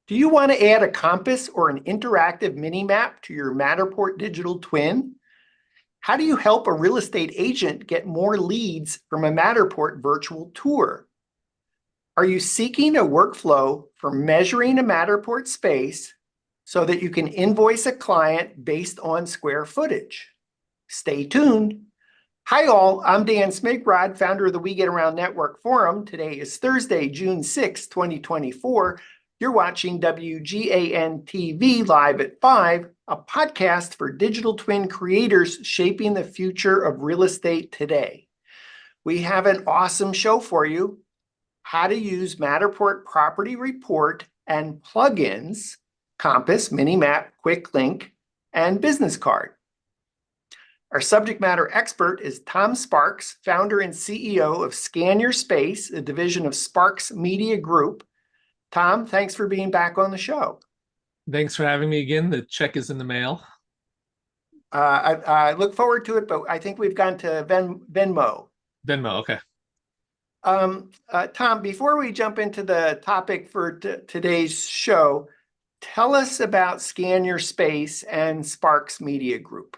Do you want to add a compass or an interactive mini map to your Matterport digital twin? How do you help a real estate agent get more leads from a Matterport virtual tour? Are you seeking a workflow for measuring a Matterport space so that you can invoice a client based on square footage? Stay tuned. Hi all, I'm Dan Smigrod, founder of the We Get Around Network Forum. Today is Thursday, June 6, 2024. You're watching WGAN-TV live at 5, a podcast for digital twin creators shaping the future of real estate today. We have an awesome show for you. How to use Matterport Property Report and plugins, Compass, Minimap, Quick Link, and Business Card. Our subject matter expert is Tom Sparks, founder and CEO of Scan Your Space, a division of Sparks Media Group. Tom, thanks for being back on the show. Thanks for having me again. The check is in the mail. I look forward to it, but I think we've gone to Venmo. Venmo, okay. Tom, before we jump into the topic for today's show, tell us about Scan Your Space and Sparks Media Group.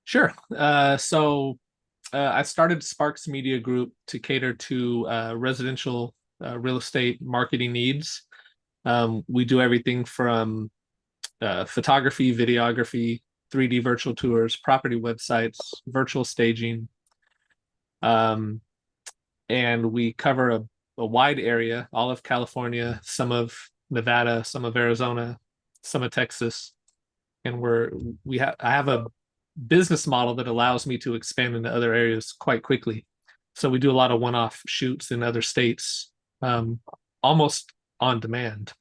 Sure. I started Sparks Media Group to cater to residential real estate marketing needs. We do everything from photography, videography, 3D virtual tours, property websites, virtual staging. And we cover a wide area, all of California, some of Nevada, some of Arizona, some of Texas. And I have a business model that allows me to expand into other areas quite quickly. So we do a lot of one-off shoots in other states, almost on demand.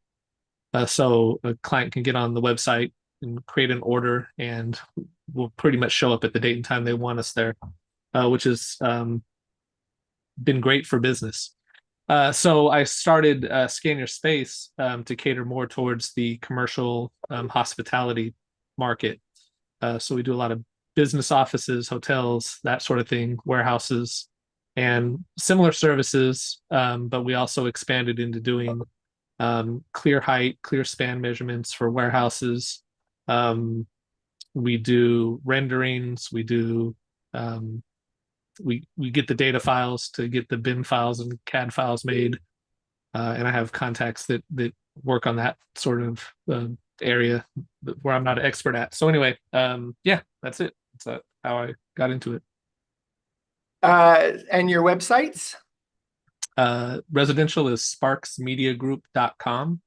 So a client can get on the website and create an order, and we'll pretty much show up at the date and time they want us there, which has been great for business. So I started Scan Your Space to cater more towards the commercial hospitality market. So we do a lot of business offices, hotels, that sort of thing, warehouses, and similar services. But we also expanded into doing clear height, clear span measurements for warehouses. We do renderings. We do we get the data files to get the BIM files and CAD files made. And I have contacts that work on that sort of area where I'm not an expert at. So anyway, yeah, that's it. That's how I got into it. And your websites? Residential is sparksmediagroup.com.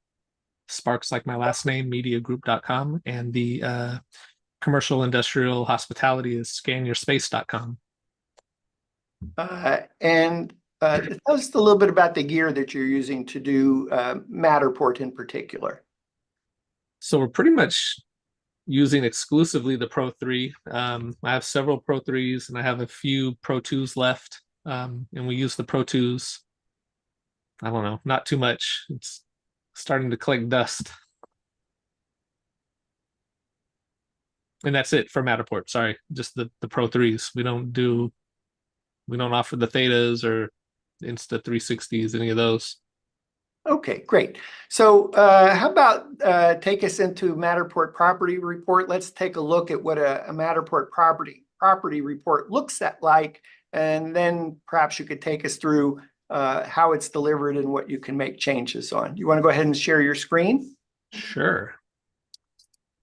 Sparks like my last name, mediagroup.com. And the commercial, industrial, hospitality is scanyourspace.com. And tell us a little bit about the gear that you're using to do Matterport in particular. So we're pretty much using exclusively the Pro 3. I have several Pro 3s and I have a few Pro 2s left. And we use the Pro 2s, I don't know, not too much. It's starting to collect dust. And that's it for Matterport. Sorry, just the Pro 3s. We don't offer the Thetas or Insta 360s, any of those. Okay, great. So how about take us into Matterport Property Report? Let's take a look at what a Matterport Property Report looks like, and then perhaps you could take us through how it's delivered and what you can make changes on. You want to go ahead and share your screen? Sure.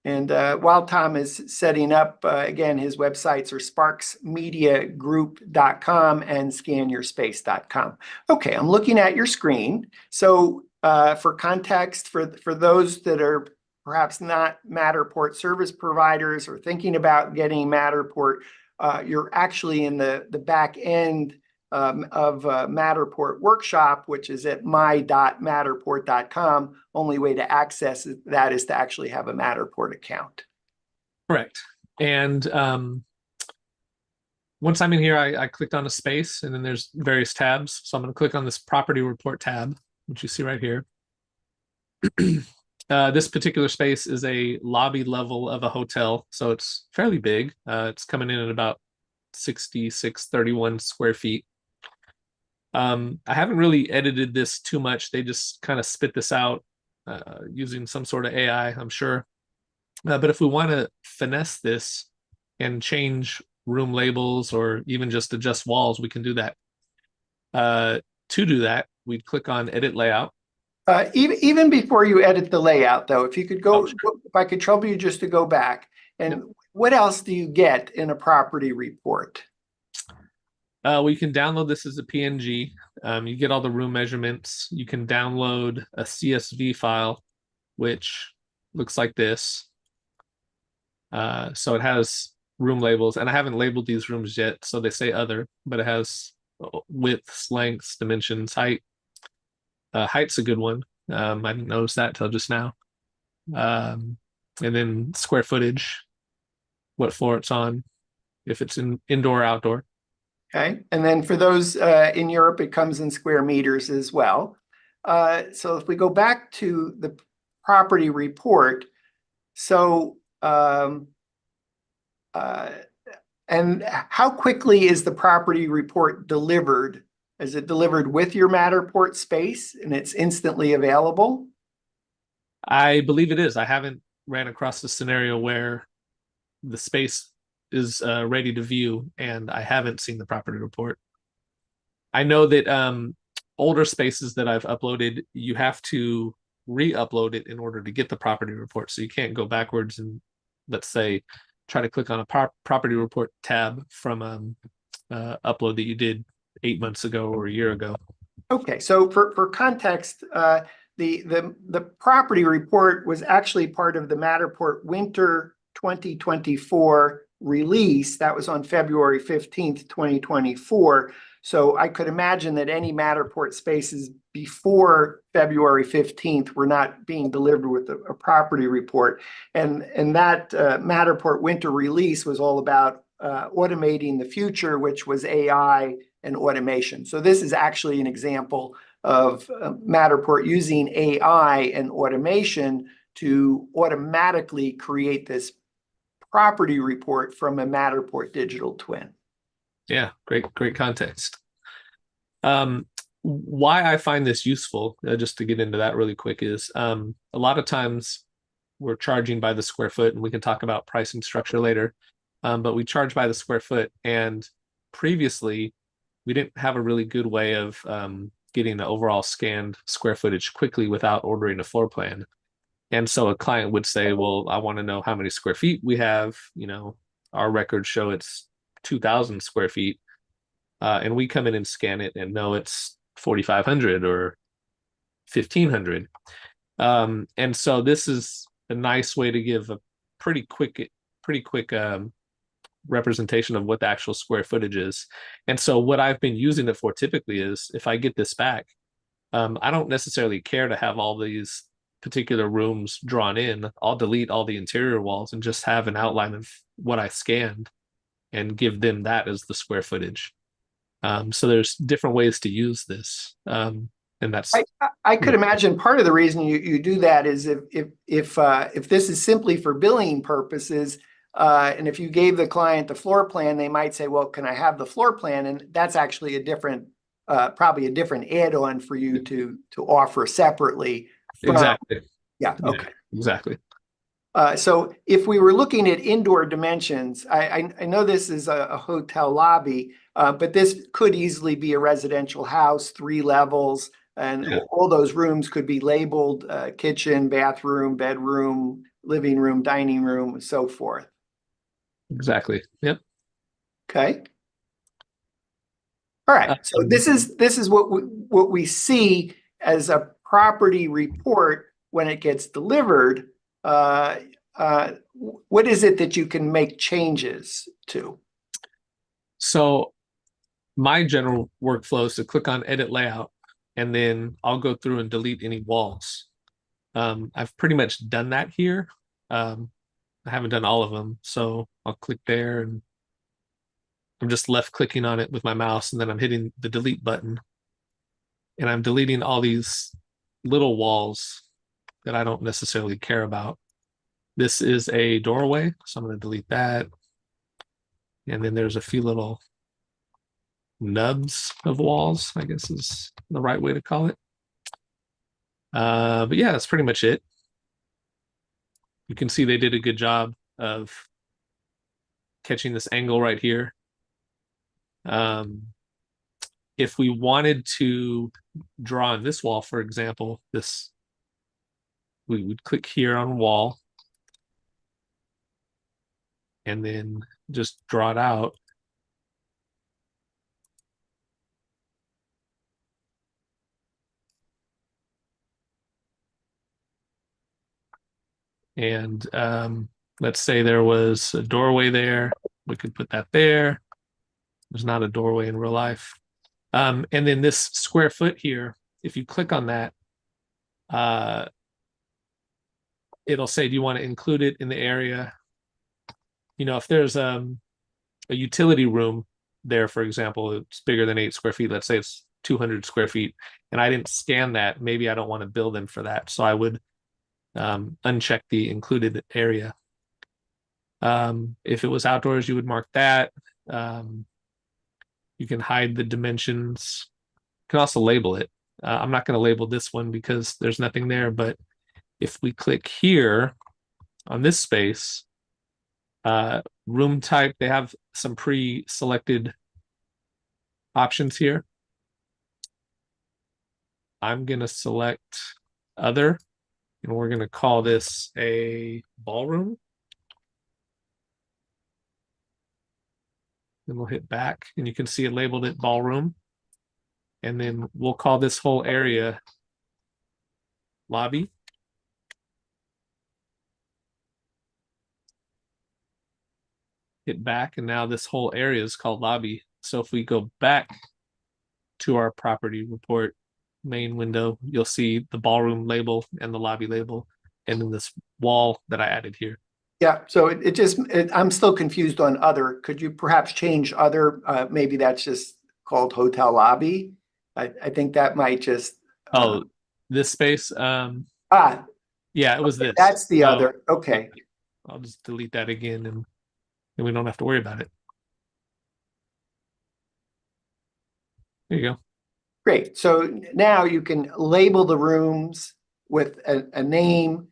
And while Tom is setting up, again, his websites are sparksmediagroup.com and scanyourspace.com. Okay, I'm looking at your screen. So for context, for those that are perhaps not Matterport service providers or thinking about getting Matterport, you're actually in the back end of Matterport Workshop, which is at my.matterport.com. Only way to access that is to actually have a Matterport account. Correct. And once I'm in here, I clicked on a space, and then there's various tabs. So I'm going to click on this Property Report tab, which you see right here. This particular space is a lobby level of a hotel, so it's fairly big. It's coming in at about 6,631 square feet. I haven't really edited this too much. They just kind of spit this out using some sort of AI, I'm sure. But if we want to finesse this and change room labels or even just adjust walls, we can do that. To do that, we'd click on Edit Layout. Even before you edit the layout, though, if you could Oh, go, sure. if I could trouble you just to go back, and Yep. what else do you get in a property report? We can download this as a PNG. You get all the room measurements. You can download a CSV file, which looks like this. So it has room labels, and I haven't labeled these rooms yet, so they say other, but it has widths, lengths, dimensions, height. Height's a good one. I didn't notice that till just now. And then square footage, what floor it's on, if it's in indoor or outdoor. Okay, and then for those in Europe, it comes in square meters as well. So if we go back to the property report, so and how quickly is the property report delivered? Is it delivered with your Matterport space and it's instantly available? I believe it is. I haven't ran across a scenario where the space is ready to view and I haven't seen the property report. I know that older spaces that I've uploaded, you have to re-upload it in order to get the property report. So you can't go backwards and, let's say, try to click on a property report tab from upload that you did 8 months ago or a year ago. Okay, so for context, the property report was actually part of the Matterport Winter 2024 release. That was on February 15th, 2024. So I could imagine that any Matterport spaces before February 15th were not being delivered with a property report. And that Matterport Winter release was all about automating the future, which was AI and automation. So this is actually an example of Matterport using AI and automation to automatically create this property report from a Matterport digital twin. Yeah, great context. Why I find this useful, just to get into that really quick, is a lot of times we're charging by the square foot, and we can talk about pricing structure later. But we charge by the square foot, and previously we didn't have a really good way of getting the overall scanned square footage quickly without ordering a floor plan. And so a client would say, well, I want to know how many square feet we have. You know, our records show it's 2,000 square feet. And we come in and scan it and know it's 4,500 or 1,500. And so this is a nice way to give a pretty quick representation of what the actual square footage is. And so what I've been using it for typically is if I get this back, I don't necessarily care to have all these particular rooms drawn in. I'll delete all the interior walls and just have an outline of what I scanned and give them that as the square footage. So there's different ways to use this. And that's I could imagine part of the reason you do that is if this is simply for billing purposes, and if you gave the client the floor plan, they might say, well, can I have the floor plan? And that's actually a different, probably a different add-on for you to offer separately. exactly. Yeah, okay. Yeah, exactly. So if we were looking at indoor dimensions, I know this is a hotel lobby, but this could easily be a residential house, 3 levels, and Yeah. all those rooms could be labeled kitchen, bathroom, bedroom, living room, dining room, and so forth. Exactly. Yep. Okay. All right. So this is what we see as a property report when it gets delivered. What is it that you can make changes to? So my general workflow is to click on Edit Layout, and then I'll go through and delete any walls. I've pretty much done that here. I haven't done all of them, so I'll click there and I'm just left clicking on it with my mouse, and then I'm hitting the delete button. And I'm deleting all these little walls that I don't necessarily care about. This is a doorway, so I'm going to delete that. And then there's a few little nubs of walls, I guess is the right way to call it. But yeah, that's pretty much it. You can see they did a good job of catching this angle right here. If we wanted to draw on this wall, for example, we would click here on wall and then just draw it out. And let's say there was a doorway there. We could put that there. There's not a doorway in real life. And then this square foot here, if you click on that, it'll say, do you want to include it in the area? You know, if there's a utility room there, for example, it's bigger than 8 square feet. Let's say it's 200 square feet, and I didn't scan that. Maybe I don't want to bill them for that. So I would uncheck the included area. If it was outdoors, you would mark that. You can hide the dimensions. You can also label it. I'm not going to label this one because there's nothing there, but if we click here on this space, room type, they have some pre-selected options here. I'm going to select other, and we're going to call this a ballroom. Then we'll hit back, and you can see it labeled it ballroom. And then we'll call this whole area lobby. Hit back, and now this whole area is called lobby. So if we go back to our property report main window, you'll see the ballroom label and the lobby label, and then this wall that I added here. Yeah, so I'm still confused on other. Could you perhaps change other? Maybe that's just called hotel lobby. I think that might just. Oh, this space. Ah, yeah, it was this. That's the other. Okay. I'll just delete that again, and then we don't have to worry about it. There you go. Great. So now you can label the rooms with a name.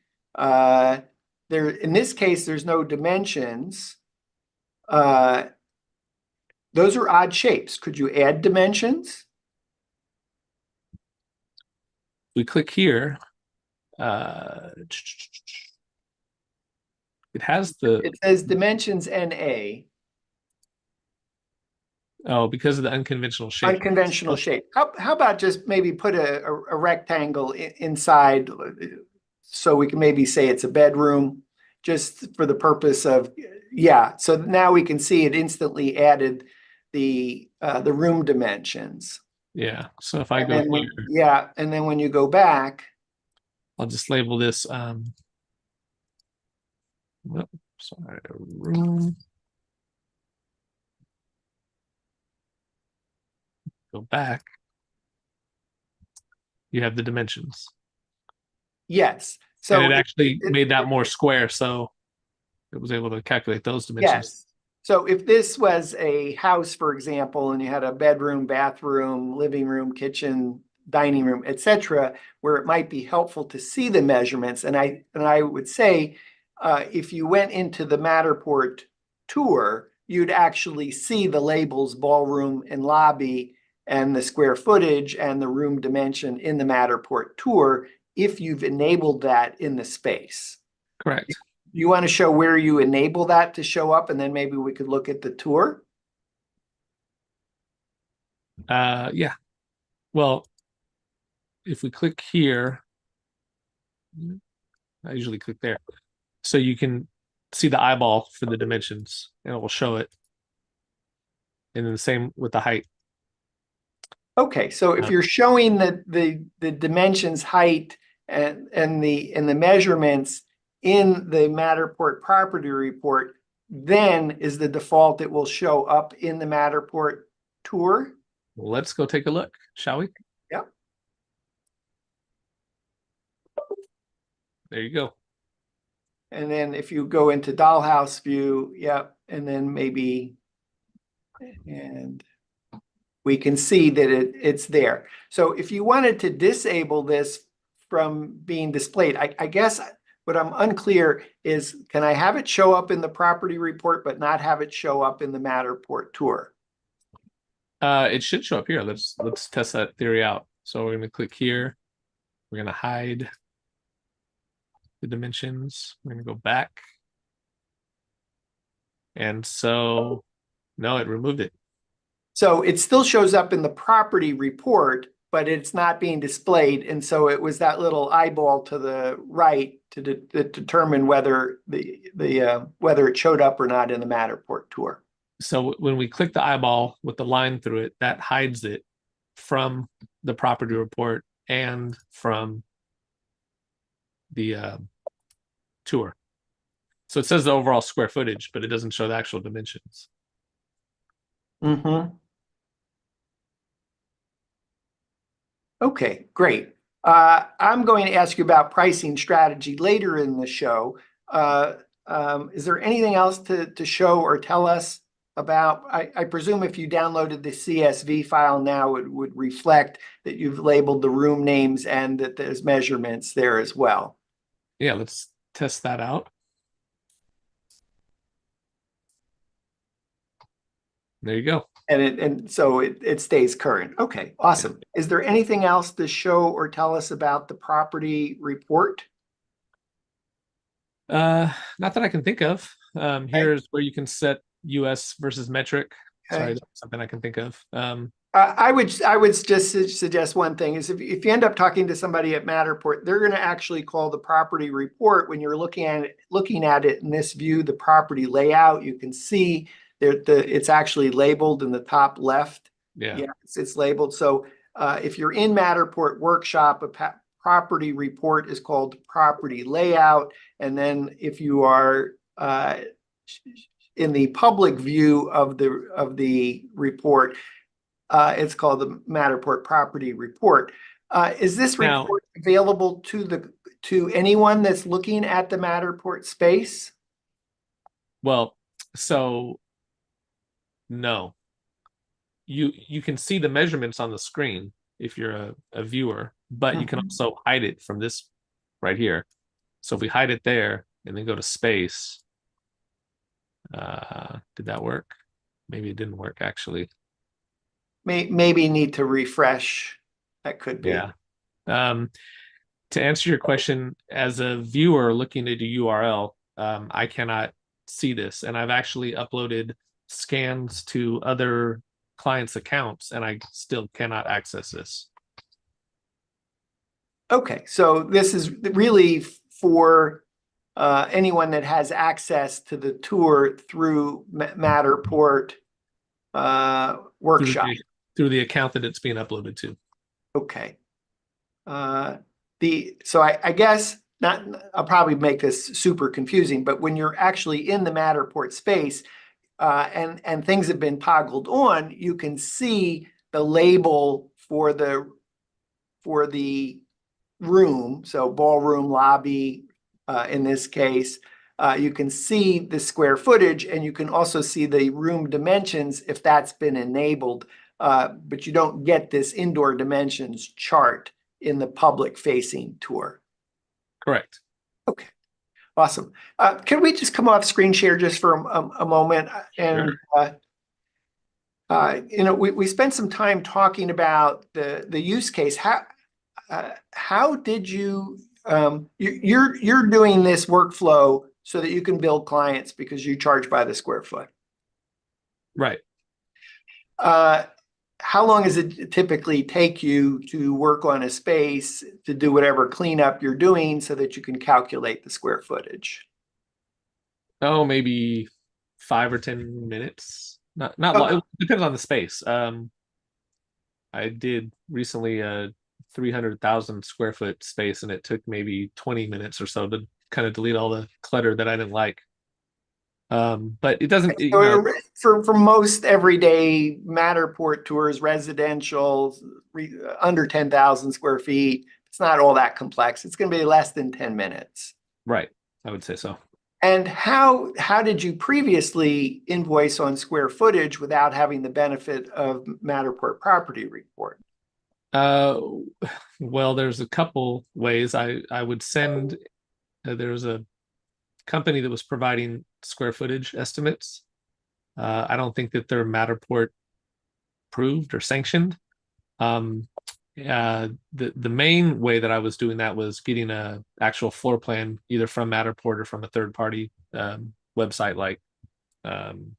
There, in this case, there's no dimensions. Those are odd shapes. Could you add dimensions? We click here. It has the. It says dimensions NA. Oh, because of the unconventional shape. Unconventional shape. How about just maybe put a rectangle inside, so we can maybe say it's a bedroom, just for the purpose of, yeah. So now we can see it instantly added the room dimensions. Yeah. So if I go here, yeah, and then when you go back, I'll just label this sorry, room. Go back. You have the dimensions. yes. So and it actually made that more square, so it was able to calculate those dimensions. Yes. So if this was a house, for example, and you had a bedroom, bathroom, living room, kitchen, dining room, etc., where it might be helpful to see the measurements. And I would say, if you went into the Matterport tour, you'd actually see the labels ballroom and lobby and the square footage and the room dimension in the Matterport tour if you've enabled that in the space. Correct. You want to show where you enable that to show up, and then maybe we could look at the tour? Yeah. Well, if we click here, I usually click there. So you can see the eyeball for the dimensions, and it will show it. And then the same with the height. Okay, so if you're showing the dimensions, height, and the measurements in the Matterport property report, then is the default it will show up in the Matterport tour? Let's go take a look, shall we? Yeah. There you go. And then if you go into dollhouse view, yep, and then maybe, and we can see that it's there. So if you wanted to disable this from being displayed? I guess what I'm unclear is, can I have it show up in the property report, but not have it show up in the Matterport tour? It should show up here. Let's test that theory out. So we're going to click here. We're going to hide the dimensions. We're going to go back. And so, no, it removed it. So it still shows up in the property report, but it's not being displayed. And so it was that little eyeball to the right to determine whether whether it showed up or not in the Matterport tour. So when we click the eyeball with the line through it, that hides it from the property report and from the tour. So it says the overall square footage, but it doesn't show the actual dimensions. Mm-hmm. Okay, great. I'm going to ask you about pricing strategy later in the show. Is there anything else to show or tell us about? I presume if you downloaded the CSV file now, it would reflect that you've labeled the room names and that there's measurements there as well. Yeah, let's test that out. There you go. And so it stays current. Okay, awesome. Is there anything else to show or tell us about the property report? Not that I can think of. Here's where you can set US versus metric. Okay. Sorry, that's something I can think of. I would just suggest one thing is if you end up talking to somebody at Matterport, they're going to actually call the property report when you're looking at it in this view, the property layout. You can see it's actually labeled in the top left. Yeah, it's labeled. So if you're in Matterport Workshop, a property report is called property layout. And then if you are in the public view of the report, it's called the Matterport property report. Is this report available to anyone that's looking at the Matterport space? Well, so no. You can see the measurements on the screen if you're a viewer, but you can also hide it from this right here. So if we hide it there and then go to space, did that work? Maybe it didn't work actually. Maybe need to refresh. That could be. Yeah. To answer your question, as a viewer looking at a URL, I cannot see this, and I've actually uploaded scans to other clients' accounts, and I still cannot access this. Okay, so this is really for anyone that has access to the tour through Matterport Workshop. Through the account that it's being uploaded to. Okay. So I guess I'll probably make this super confusing, but when you're actually in the Matterport space and things have been toggled on, you can see the label for the room. So ballroom, lobby, in this case, you can see the square footage, and you can also see the room dimensions if that's been enabled. But you don't get this indoor dimensions chart in the public facing tour. Correct. Okay, awesome. Can we just come off screen share just for a moment? And sure. We spent some time talking about the use case. How did you you're doing this workflow so that you can build clients because you charge by the square foot, right? How long does it typically take you to work on a space to do whatever cleanup you're doing so that you can calculate the square footage? Oh, maybe 5 or 10 minutes. Not long. It depends on the space. I did recently a 300,000 square foot space, and it took maybe 20 minutes or so to kind of delete all the clutter that I didn't like. But it doesn't. For most everyday Matterport tours, residential, under 10,000 square feet, it's not all that complex. It's going to be less than 10 minutes. Right, I would say so. And how did you previously invoice on square footage without having the benefit of Matterport property report? Uh, well, there's a couple ways I would send. There was a company that was providing square footage estimates. I don't think that they're Matterport approved or sanctioned. Um, the main way that I was doing that was getting a actual floor plan either from Matterport or from a third party website like um,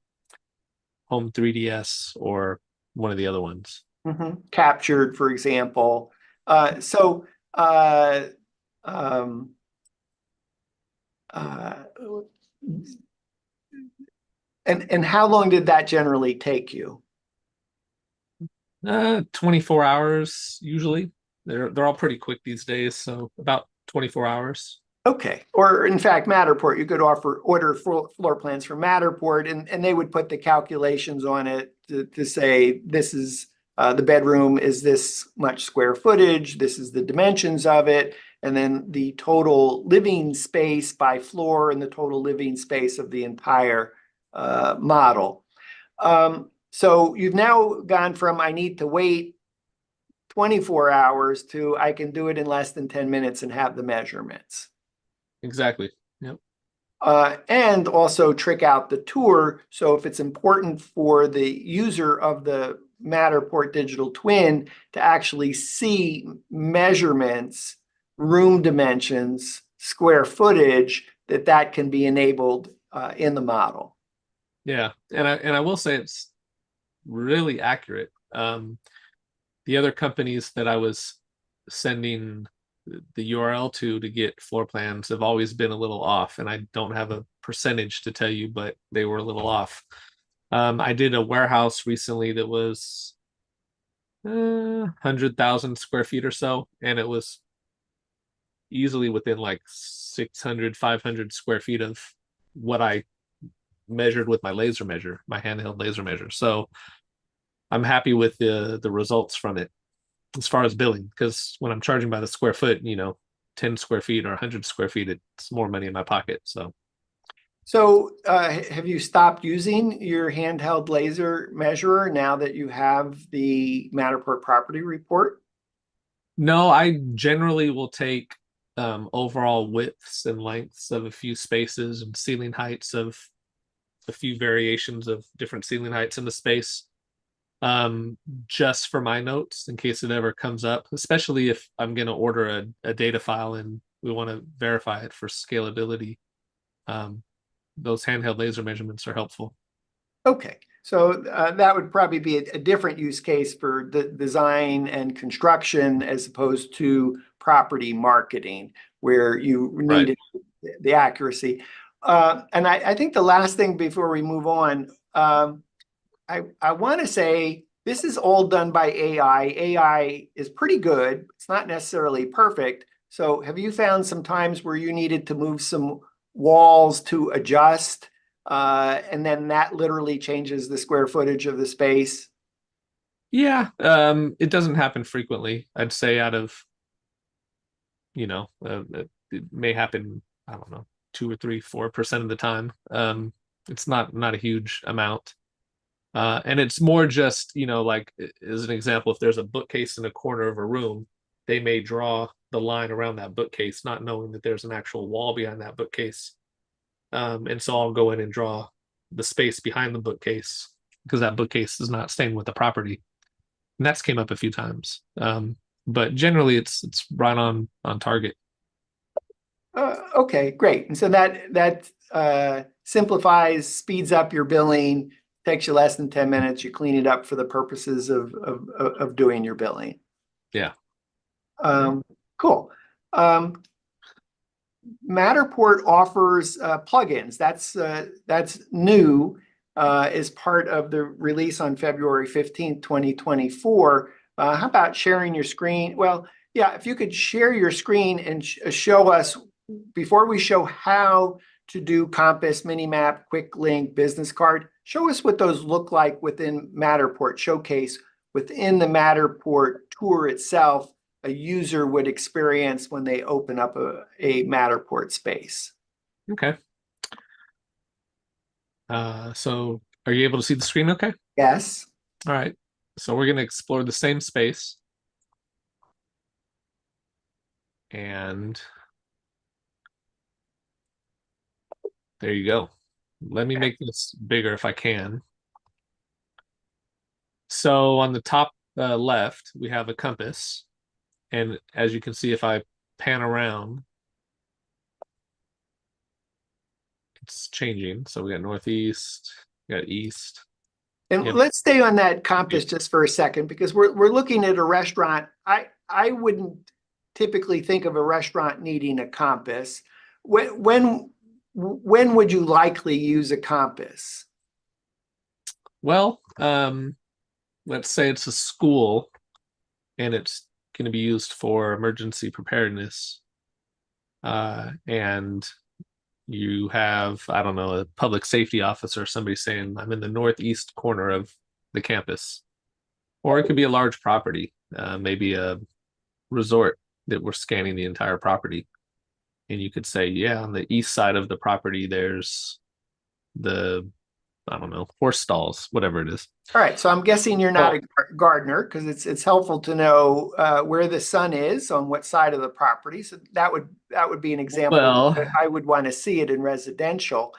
Home 3DS or one of the other ones. Captured, for example. So, um, uh, and how long did that generally take you? 24 hours usually. They're all pretty quick these days, so about 24 hours. Okay. Or in fact, Matterport, you could order floor plans from Matterport and they would put the calculations on it to say, this is the bedroom is this much square footage, this is the dimensions of it, and then the total living space by floor and the total living space of the entire model. So you've now gone from I need to wait 24 hours to I can do it in less than 10 minutes and have the measurements. Exactly. Yep. And also trick out the tour. So if it's important for the user of the Matterport digital twin to actually see measurements, room dimensions, square footage, that can be enabled in the model. Yeah, and I will say it's really accurate. The other companies that I was sending the URL to get floor plans have always been a little off, and I don't have a percentage to tell you, but they were a little off. I did a warehouse recently that was 100,000 square feet or so, and it was easily within like 600, 500 square feet of what I measured with my laser measure, my handheld laser measure. So I'm happy with the results from it as far as billing, because when I'm charging by the square foot, 10 square feet or 100 square feet, it's more money in my pocket. So have you stopped using your handheld laser measurer now that you have the Matterport property report? No, I generally will take overall widths and lengths of a few spaces and ceiling heights of a few variations of different ceiling heights in the space, um, just for my notes in case it ever comes up, especially if I'm going to order a data file and we want to verify it for scalability. Um, those handheld laser measurements are helpful. Okay, so that would probably be a different use case for the design and construction as opposed to property marketing, where you Right. need the accuracy. And I think the last thing before we move on, I want to say this is all done by AI. AI is pretty good. It's not necessarily perfect. So have you found some times where you needed to move some walls to adjust, and then that literally changes the square footage of the space? Yeah, it doesn't happen frequently. I'd say out of, it may happen, I don't know, 2 or 3, 4% of the time. It's not a huge amount. And it's more just, like as an example, if there's a bookcase in a corner of a room, they may draw the line around that bookcase, not knowing that there's an actual wall behind that bookcase. And so I'll go in and draw the space behind the bookcase because that bookcase is not staying with the property. And that's came up a few times. But generally it's right on target. Okay, great. And so that simplifies, speeds up your billing, takes you less than 10 minutes. You clean it up for the purposes of doing your billing. Yeah. Cool. Matterport offers plugins. That's new as part of the release on February 15th, 2024. How about sharing your screen? Well, yeah, if you could share your screen and show us, before we show how to do Compass, Minimap, Quick Link, Business Card, show us what those look like within Matterport Showcase, within the Matterport tour itself, a user would experience when they open up a Matterport space. Okay. So are you able to see the screen okay? Yes. All right. So we're going to explore the same space. And there you go. Let me make this bigger if I can. So on the top left, we have a compass. And as you can see, if I pan around, it's changing. So we got northeast, we got east. And Yep. let's stay on that compass just for a second, because we're looking at a restaurant. I wouldn't typically think of a restaurant needing a compass. When would you likely use a compass? Well, let's say it's a school and it's going to be used for emergency preparedness. And you have, I don't know, a public safety officer, somebody saying, I'm in the northeast corner of the campus. Or it could be a large property, maybe a resort that we're scanning the entire property. And you could say, yeah, on the east side of the property, there's the, I don't know, horse stalls, whatever it is. All right, so I'm guessing you're not a gardener, because it's helpful to know where the sun is on what side of the property. So that would be an example. Well, I would want to see it in residential.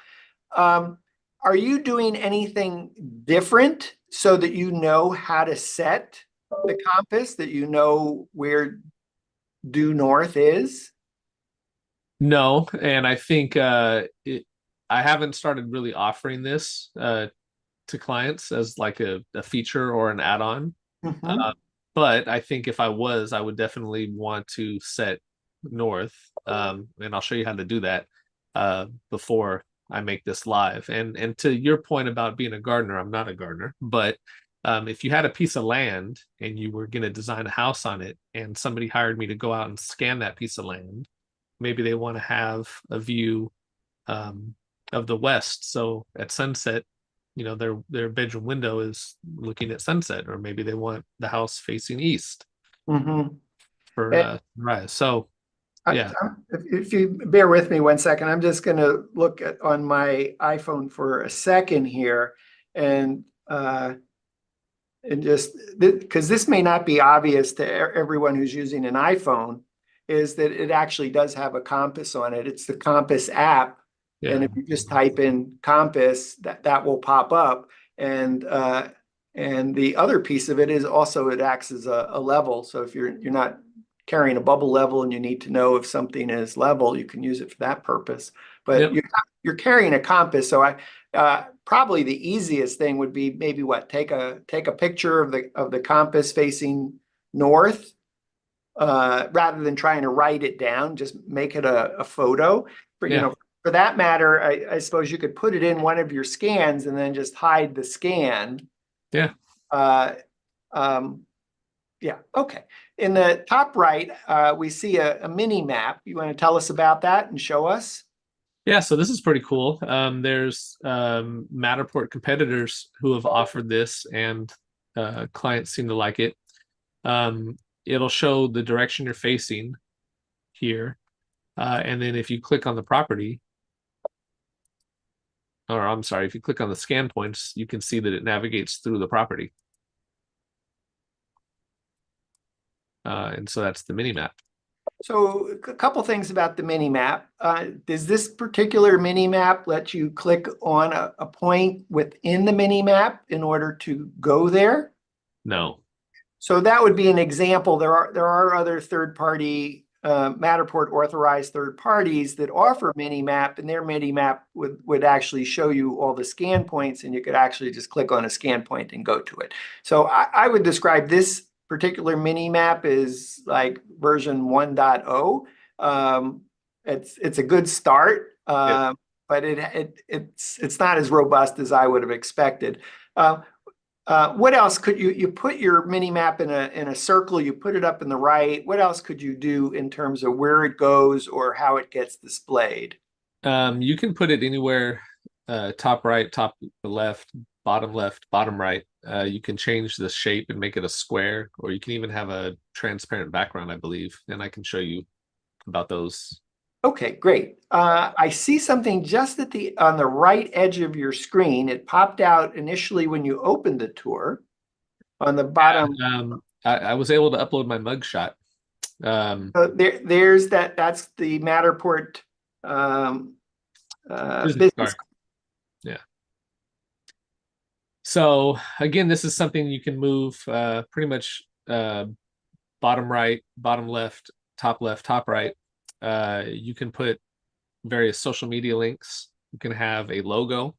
Are you doing anything different so that you know how to set the compass, that you know where due north is? no, and I think I haven't started really offering this to clients as like a feature or an add-on. Mhm. But I think if I was, I would definitely want to set north. And I'll show you how to do that before I make this live. And to your point about being a gardener, I'm not a gardener, but if you had a piece of land and you were going to design a house on it, and somebody hired me to go out and scan that piece of land, maybe they want to have a view of the west. So at sunset, you know, their bedroom window is looking at sunset, or maybe they want the house facing east Mhm. for sunrise. So yeah, If you bear with me 1 second, I'm just going to look at on my iPhone for a second here, and just because this may not be obvious to everyone who's using an iPhone, is that it actually does have a compass on it. It's the Compass app. And yeah, if you just type in compass, that will pop up. And the other piece of it is also it acts as a level. So if you're not carrying a bubble level and you need to know if something is level, you can use it for that purpose. But yep, you're carrying a compass. So probably the easiest thing would be maybe take a picture of the compass facing north, rather than trying to write it down. Just make it a photo. yeah, For that matter, I suppose you could put it in one of your scans and then just hide the scan. yeah. Uh, yeah, okay. In the top right, we see a mini map. You want to tell us about that and show us? Yeah, so this is pretty cool. There's Matterport competitors who have offered this, and clients seem to like it. It'll show the direction you're facing here. And then if you click on the property, or I'm sorry, if you click on the scan points, you can see that it navigates through the property. And so that's the mini map. So a couple things about the mini map. Does this particular mini map let you click on a point within the mini map in order to go there? No. So that would be an example. There are other third-party Matterport authorized third parties that offer mini map, and their mini map would actually show you all the scan points, and you could actually just click on a scan point and go to it. So I would describe this particular mini map is like version 1.0. It's a good start, Yep. but it's not as robust as I would have expected. What else could you put your mini map in a circle, you put it up in the right. What else could you do in terms of where it goes or how it gets displayed? You can put it anywhere, top right, top left, bottom right. You can change the shape and make it a square, or you can even have a transparent background, I believe, and I can show you about those. Okay, great. I see something just on the right edge of your screen. It popped out initially when you opened the tour on the bottom. I was able to upload my mugshot. There's that's the Matterport Business business. card. Yeah. So again, this is something you can move pretty much bottom right, bottom left, top right. You can put various social media links. You can have a logo.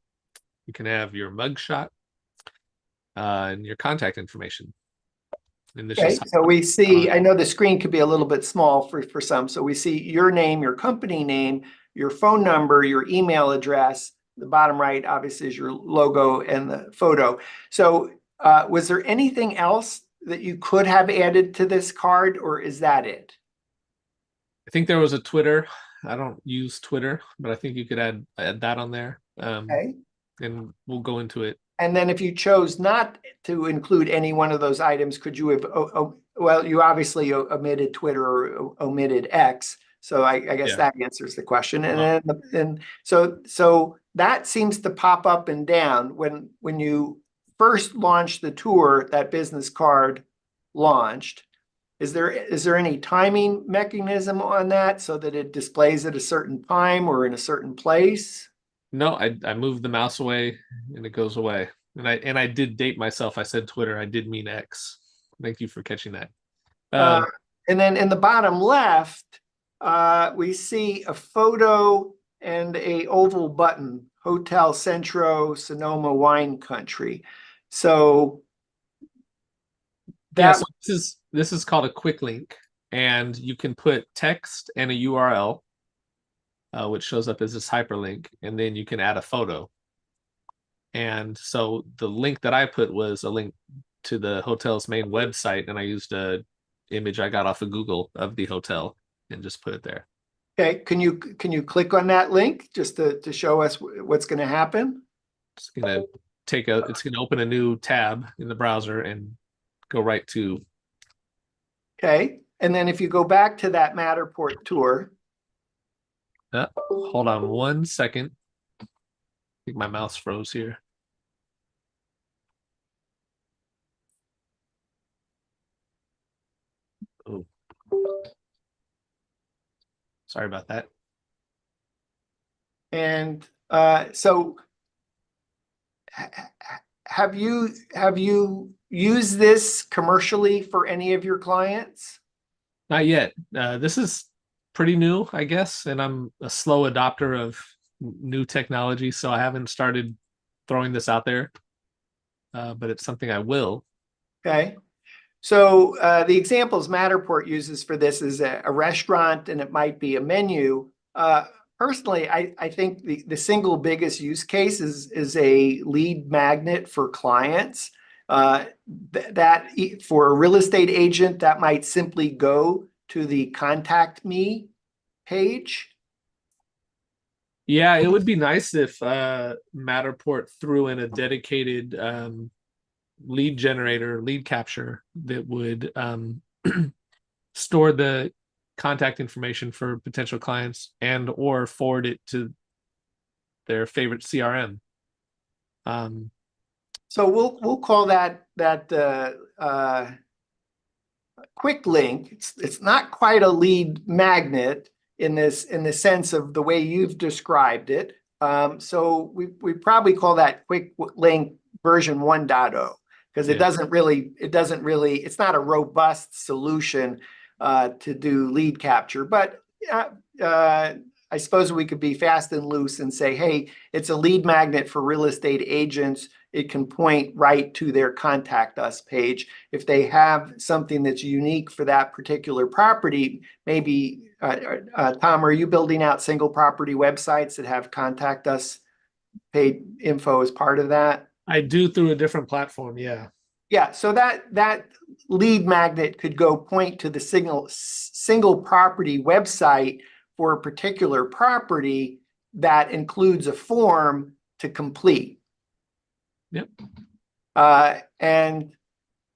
You can have your mugshot and your contact information. And this Okay, just so we see, I know the screen could be a little bit small for some. So we see your name, your company name, your phone number, your email address. The bottom right, obviously, is your logo and the photo. So was there anything else that you could have added to this card, or is that it? I think there was a Twitter. I don't use Twitter, but I think you could add that on there. Okay. And we'll go into it. And then if you chose not to include any one of those items, could you have, well, you obviously omitted Twitter or omitted X. So I guess that answers the question. And then, so that seems to pop up and down when you first launched the tour, that business card launched. Is there any timing mechanism on that so that it displays at a certain time or in a certain place? No, I moved the mouse away and it goes away. And I did date myself. I said Twitter. I did mean X. Thank you for catching that. And then in the bottom left, we see a photo and a oval button, Hotel Centro Sonoma Wine Country. So yeah, that so this is called a quick link, and you can put text and a URL, which shows up as this hyperlink, and then you can add a photo. And so the link that I put was a link to the hotel's main website, and I used a image I got off of Google of the hotel and just put it there. Okay, can you click on that link just to show us what's going to happen? It's gonna it's gonna open a new tab in the browser and go right to. Okay, and then if you go back to that Matterport tour. Hold on 1 second. I think my mouse froze here. Oh, sorry about that. And so have you used this commercially for any of your clients? Not yet. This is pretty new, I guess, and I'm a slow adopter of new technology, so I haven't started throwing this out there, but it's something I will. Okay. So the examples Matterport uses for this is a restaurant, and it might be a menu. Personally, I think the single biggest use case is a lead magnet for clients. That for a real estate agent, that might simply go to the contact me page. Yeah, it would be nice if Matterport threw in a dedicated lead generator, lead capture that would store the contact information for potential clients and or forward it to their favorite CRM. So we'll call that quick link. It's not quite a lead magnet in the sense of the way you've described it. So we probably call that quick link version 1.0 because it doesn't really it's not a robust solution to do lead capture. But I suppose we could be fast and loose and say, hey, it's a lead magnet for real estate agents. It can point right to their contact us page. If they have something that's unique for that particular property, maybe, Tom, are you building out single property websites that have contact us paid info as part of that? I do through a different platform, yeah. Yeah, so that lead magnet could go point to the single property website for a particular property that includes a form to complete. Yep. And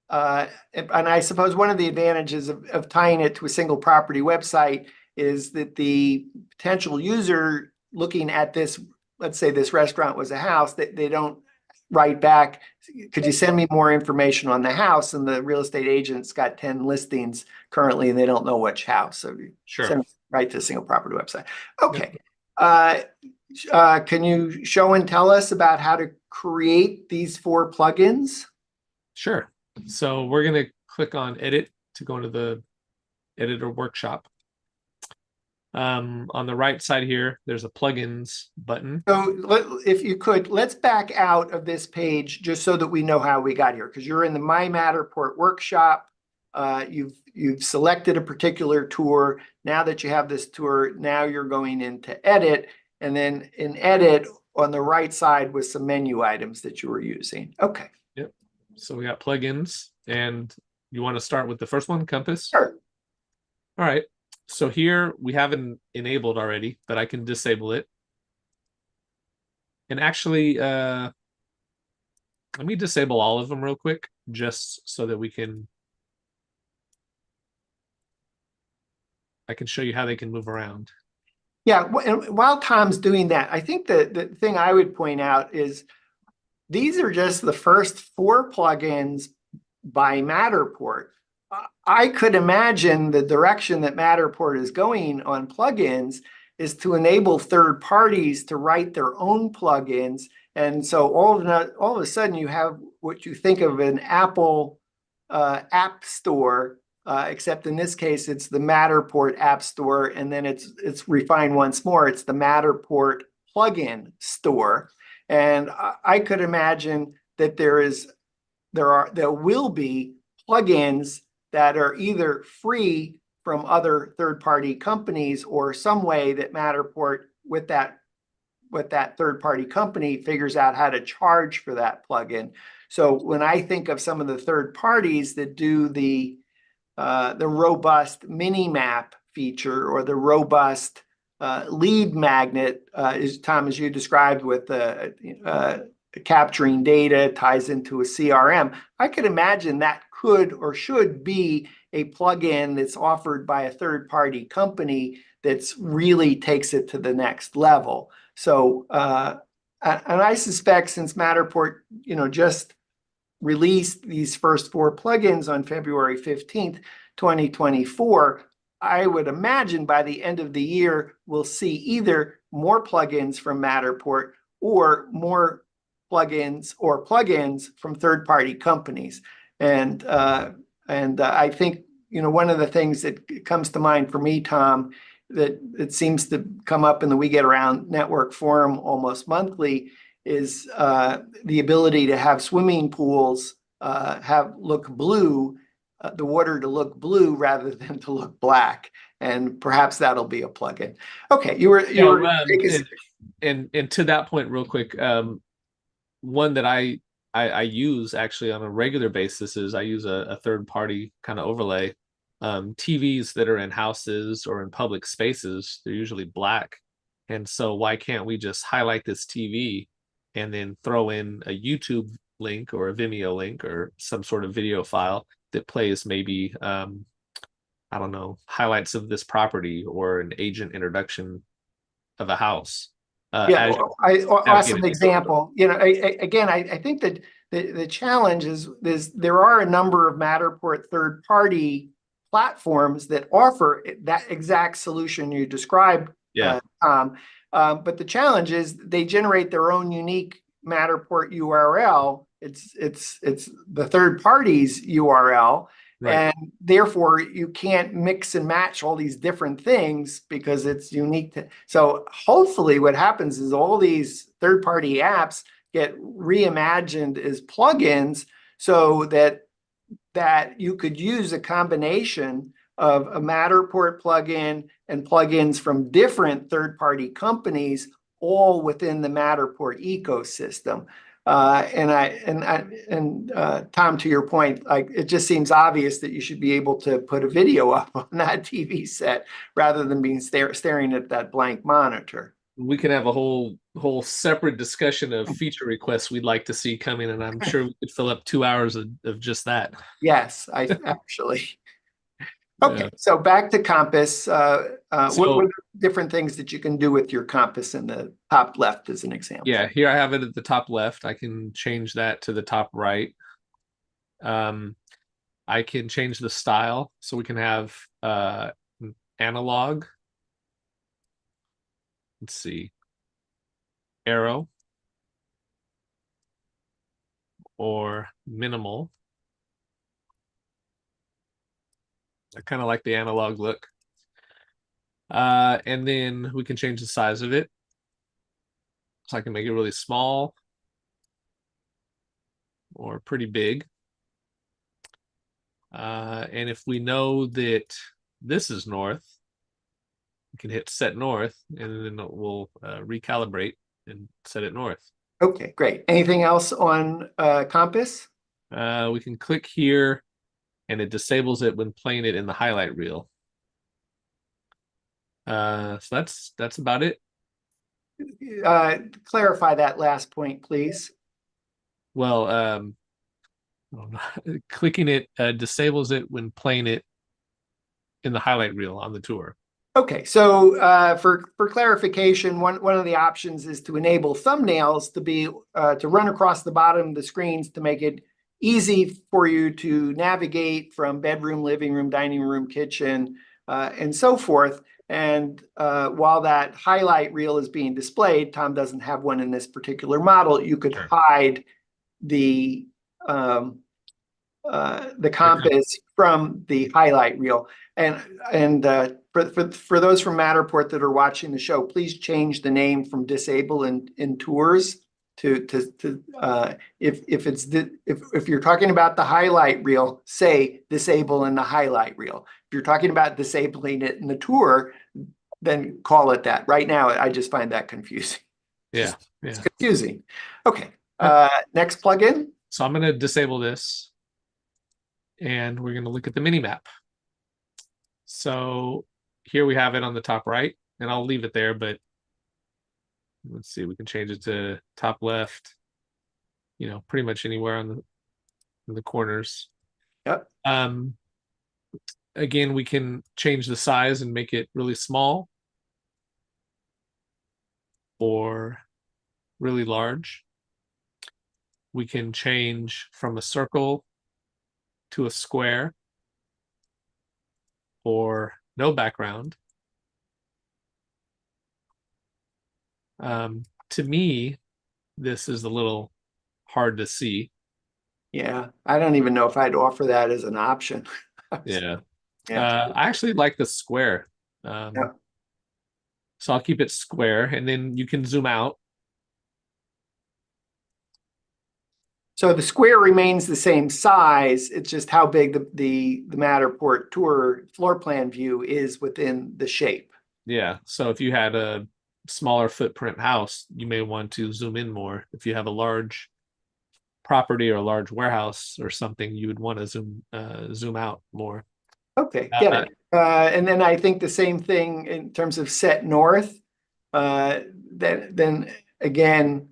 I suppose one of the advantages of tying it to a single property website is that the potential user looking at this, let's say this restaurant was a house, that they don't write back, could you send me more information on the house? And the real estate agent's got 10 listings currently and they don't know which house. So you Sure. send right to the single property website. Yep. Okay. Can you show and tell us about how to create these 4 plugins? Sure. So we're going to click on edit to go into the editor workshop. On the right side here, there's a plugins button. So if you could, let's back out of this page just so that we know how we got here, because you're in the My Matterport Workshop. You've selected a particular tour. Now that you have this tour, now you're going into edit, and then in edit on the right side was some menu items that you were using. Okay. Yep. So we got plugins, and you want to start with the first one, Compass? Sure. All right. So here we have it enabled already, but I can disable it. And actually, let me disable all of them real quick, just so that I can show you how they can move around. Yeah, and while Tom's doing that, I think the thing I would point out is these are just the first 4 plugins by Matterport. I could imagine the direction that Matterport is going on plugins is to enable third parties to write their own plugins. And so all of a sudden you have what you think of an Apple app store, except in this case, it's the Matterport app store. And then it's refined once more. It's the Matterport plugin store. And I could imagine that there will be plugins that are either free from other third-party companies or some way that Matterport with that third-party company figures out how to charge for that plugin. So when I think of some of the third parties that do the robust mini map feature or the robust lead magnet, Tom, as you described with capturing data ties into a CRM, I could imagine that could or should be a plugin that's offered by a third-party company that's really takes it to the next level. So, and I suspect since Matterport, just released these first 4 plugins on February 15th, 2024, I would imagine by the end of the year, we'll see either more plugins from Matterport or more plugins from third-party companies. And I think, one of the things that comes to mind for me, Tom, that it seems to come up in the We Get Around Network forum almost monthly is the ability to have swimming pools look blue, the water to look blue rather than to look black. And perhaps that'll be a plugin. Okay, and to that point real quick, one that I use actually on a regular basis is I use a third party kind of overlay. TVs that are in houses or in public spaces, they're usually black. And so why can't we just highlight this TV and then throw in a YouTube link or a Vimeo link or some sort of video file that plays maybe, I don't know, highlights of this property or an agent introduction of a house. Awesome example. Again, I think that the challenge is there are a number of Matterport third-party platforms that offer that exact solution you described, Tom. But the challenge is they generate their own unique Matterport URL. It's the third party's URL. Right. And therefore you can't mix and match all these different things because it's unique so hopefully what happens is all these third-party apps get reimagined as plugins so that you could use a combination of a Matterport plugin and plugins from different third-party companies all within the Matterport ecosystem. Tom, to your point, it just seems obvious that you should be able to put a video up on that TV set rather than being staring at that blank monitor. We can have a whole separate discussion of feature requests we'd like to see coming, and I'm sure we could fill up 2 hours of just that. Yes, I actually. Okay, so back to Compass. So- What are the different things that you can do with your Compass in the top left as an example? Yeah, here I have it at the top left. I can change that to the top right. I can change the style, so we can have analog. Let's see, arrow or minimal. I kind of like the analog look. And then we can change the size of it. So I can make it really small or pretty big. And if we know that this is north, we can hit set north, and then we'll recalibrate and set it north. Okay, great. Anything else on Compass? We can click here, and it disables it when playing it in the highlight reel. So that's about it. Clarify that last point, please. Well, clicking it disables it when playing it in the highlight reel on the tour. Okay, so for clarification, one of the options is to enable thumbnails to be to run across the bottom of the screens to make it easy for you to navigate from bedroom, living room, dining room, kitchen, and so forth. And while that highlight reel is being displayed, Tom doesn't have one in this particular model. You could hide the compass from the highlight reel. And for those from Matterport that are watching the show, please change the name from disable in tours to if you're talking about the highlight reel, say disable in the highlight reel. If you're talking about disabling it in the tour, then call it that. Right now, I just find that confusing. Yeah, It's confusing. Okay, next plugin. So I'm going to disable this, and we're going to look at the mini map. So here we have it on the top right, and I'll leave it there, but let's see, we can change it to top left, pretty much anywhere on the corners. Yep. Again, we can change the size and make it really small or really large. We can change from a circle to a square or no background. To me, this is a little hard to see. Yeah, I don't even know if I'd offer that as an option. Yeah. Yeah. I actually like the square. Yeah. So I'll keep it square, and then you can zoom out. So the square remains the same size. It's just how big the Matterport tour floor plan view is within the shape. Yeah. So if you had a smaller footprint house, you may want to zoom in more. If you have a large property or a large warehouse or something, you would want to zoom out more. Okay, get it. And then I think the same thing in terms of set north. Then again,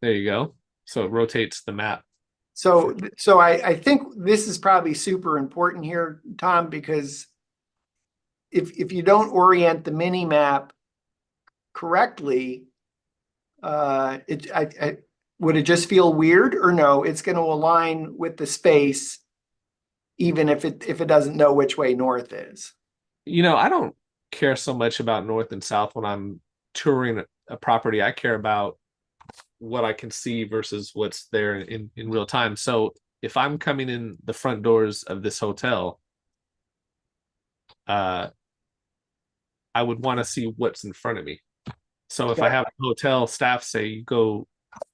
There you go. So it rotates the map. so I think this is probably super important here, Tom, because if you don't orient the mini map correctly, would it just feel weird, or no? It's going to align with the space, even if it doesn't know which way north is. I don't care so much about north and south when I'm touring a property. I care about what I can see versus what's there in real time. So if I'm coming in the front doors of this hotel, I would want to see what's in front of me. So if I have a hotel staff say you go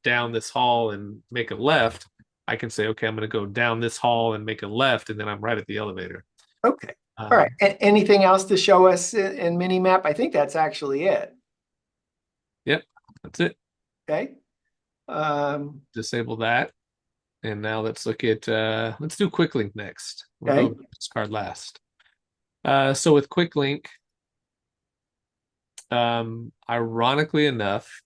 down this hall and make a left, I can say, okay, I'm going to go down this hall and make a left, and then I'm right at the elevator. Okay. All right. Anything else to show us in Minimap? I think that's actually it. Yep, that's it. Okay. Disable that. And now let's look at, let's do Quick Link next. We'll Okay. go this card last. So with Quick Link, ironically enough,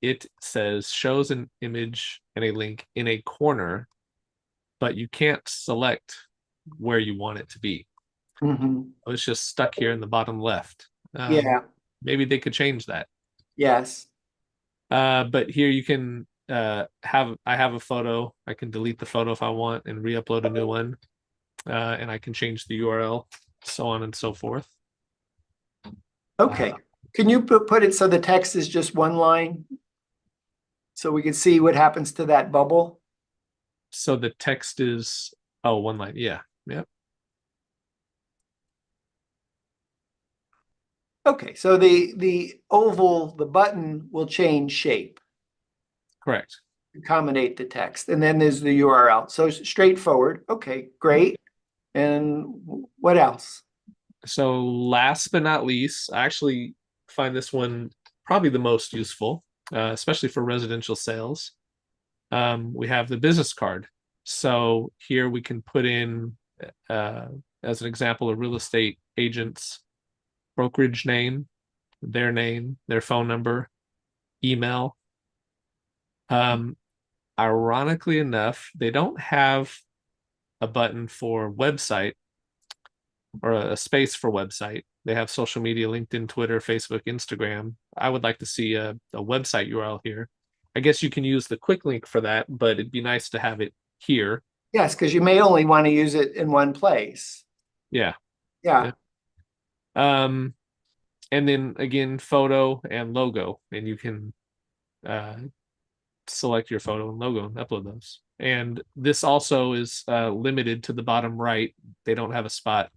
it says shows an image and a link in a corner, but you can't select where you want it to be. Mhm. It's just stuck here in the bottom left. Yeah, Maybe they could change that. yes. But here you can I have a photo. I can delete the photo if I want and re-upload a new one. And I can change the URL, so on and so forth. Okay. Can you put it so the text is just one line? So we can see what happens to that bubble? So the text is, oh, one line. Yeah. Yep. Okay, so the oval, the button will change shape, Correct. accommodate the text, and then there's the URL. So straightforward. Okay, great. And what else? So last but not least, I actually find this one probably the most useful, especially for residential sales. We have the business card. So here we can put in, as an example, a real estate agent's brokerage name, their phone number, email. Ironically enough, they don't have a button for website or a space for website. They have social media, LinkedIn, Twitter, Facebook, Instagram. I would like to see a website URL here. I guess you can use the quick link for that, but it'd be nice to have it here. Yes, because you may only want to use it in one place. Yeah. Yeah. And then again, photo and logo, and you can select your photo and logo and upload those. And this also is limited to the bottom right. They don't have a spot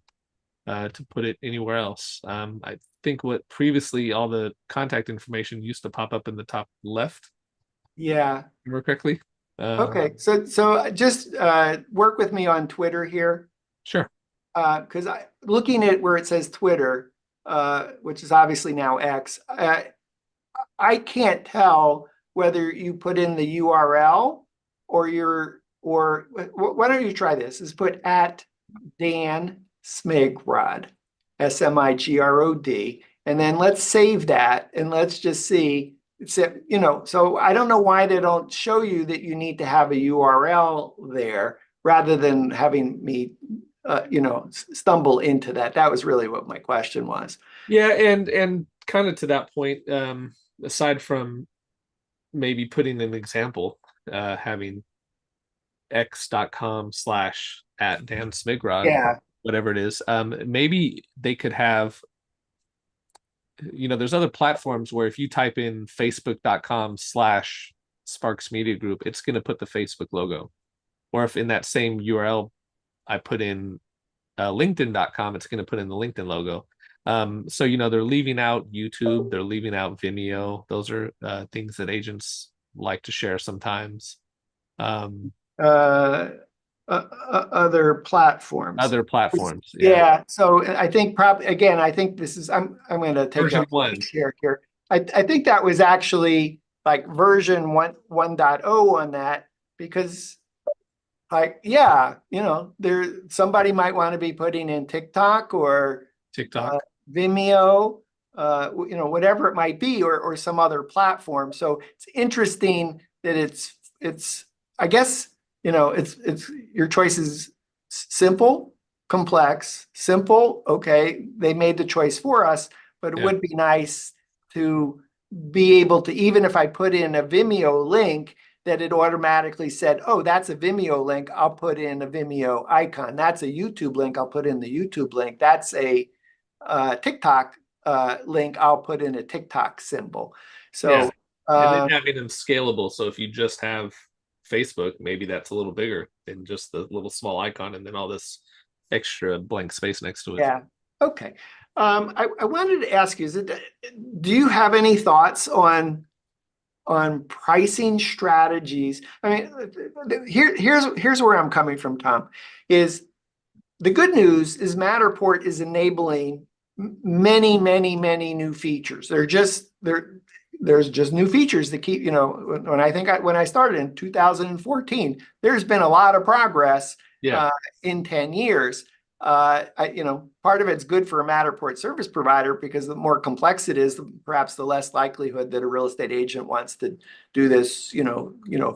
to put it anywhere else. I think what previously all the contact information used to pop up in the top left. Yeah. Remember correctly? Okay. So just work with me on Twitter here. Sure. Because looking at where it says Twitter, which is obviously now X, I can't tell whether you put in the URL or why don't you try this? Is put at Dan Smigrod, Smigrod, and then let's save that and let's just see. So I don't know why they don't show you that you need to have a URL there rather than having me, stumble into that. That was really what my question was. Yeah, and kind of to that point, aside from maybe putting an example, having x.com/at Dan Smigrod, Yeah. whatever it is, maybe they could have, there's other platforms where if you type in facebook.com/Sparks Media Group, it's going to put the Facebook logo. Or if in that same URL I put in linkedin.com, it's going to put in the LinkedIn logo. So they're leaving out YouTube, they're leaving out Vimeo. Those are things that agents like to share sometimes. Other platforms. Other platforms, Yeah. So I think probably again, I think this is I'm going to take version a one share here. I think that was actually like version 1.0 on that because there somebody might want to be putting in TikTok or TikTok. Vimeo, whatever it might be, or some other platform. So it's interesting that it's I guess it's your choice is simple, complex, simple. Okay, they made the choice for us, but it would be nice to be able to, even if I put in a Vimeo link, that it automatically said, oh, that's a Vimeo link, I'll put in a Vimeo icon. That's a YouTube link, I'll put in the YouTube link. That's a TikTok link, I'll put in a TikTok symbol. So, and then having them scalable. So if you just have Facebook, maybe that's a little bigger than just the little small icon and then all this extra blank space next to it. Yeah. Okay. I wanted to ask you, do you have any thoughts on pricing strategies? I mean, here's where I'm coming from, Tom, is the good news is Matterport is enabling many, many, many new features. There's just new features that keep, when I started in 2014, there's been a lot of progress in 10 years. Part of it's good for a Matterport service provider because the more complex it is, perhaps the less likelihood that a real estate agent wants to do this,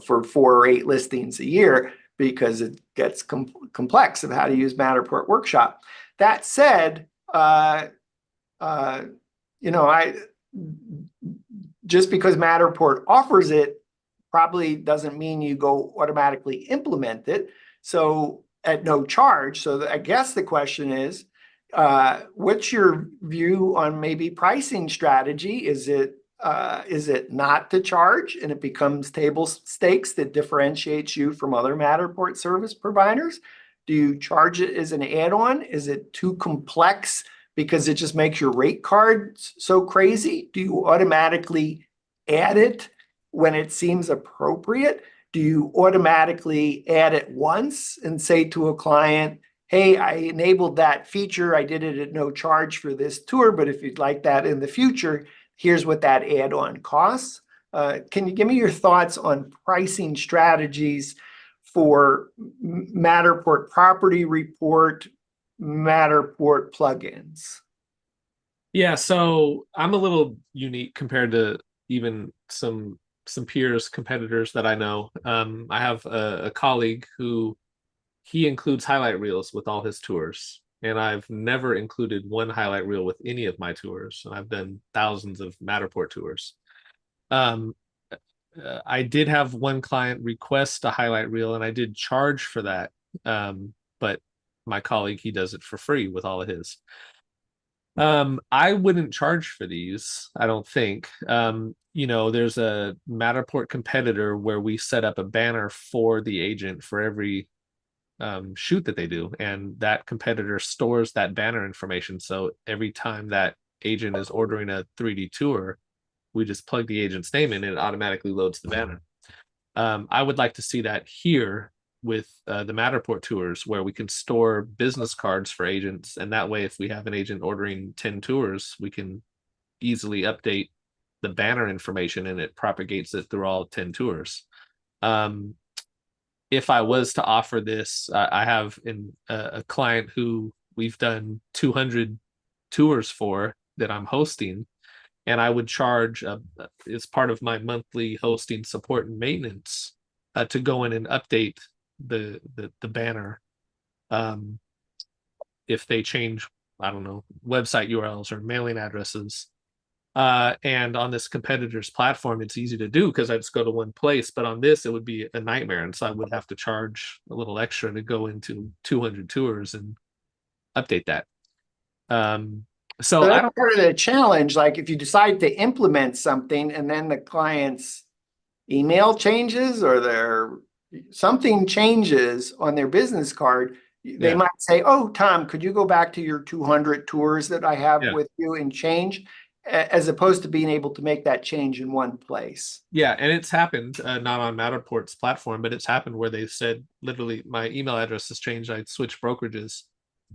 for 4 or 8 listings a year. because it gets complex of how to use Matterport Workshop. That said, I just because Matterport offers it probably doesn't mean you go automatically implement it. So at no charge. So I guess the question is, what's your view on maybe pricing strategy? Is it not to charge and it becomes table stakes that differentiates you from other Matterport service providers? Do you charge it as an add-on? Is it too complex because it just makes your rate card so crazy? Do you automatically add it when it seems appropriate? Do you automatically add it once and say to a client, hey, I enabled that feature. I did it at no charge for this tour, but if you'd like that in the future, here's what that add-on costs. Can you give me your thoughts on pricing strategies for Matterport Property Report, Matterport plugins? Yeah, so I'm a little unique compared to even some peers, competitors that I know. I have a colleague who he includes highlight reels with all his tours, and I've never included one highlight reel with any of my tours. I've done thousands of Matterport tours. I did have one client request a highlight reel, and I did charge for that. But my colleague, he does it for free with all of his. I wouldn't charge for these, I don't think. There's a Matterport competitor where we set up a banner for the agent for every shoot that they do, and that competitor stores that banner information. So every time that agent is ordering a 3D tour, we just plug the agent's name in and it automatically loads the banner. I would like to see that here with the Matterport tours, where we can store business cards for agents, and that way if we have an agent ordering 10 tours, we can easily update the banner information and it propagates it through all 10 tours. If I was to offer this, I have a client who we've done 200 tours for that I'm hosting, and I would charge as part of my monthly hosting support and maintenance to go in and update the banner if they change, I don't know, website URLs or mailing addresses. And on this competitor's platform, it's easy to do because I just go to one place. But on this, it would be a nightmare. And so I would have to charge a little extra to go into 200 tours and update that. So I that's don't. part of the challenge. Like if you decide to implement something and then the client's email changes or something changes on their business card, they might say, oh, Tom, could you go back to your 200 tours that I have with you and change, as opposed to being able to make that change in one place. Yeah, and it's happened, not on Matterport's platform, but it's happened where they said, literally, my email address has changed. I switched brokerages.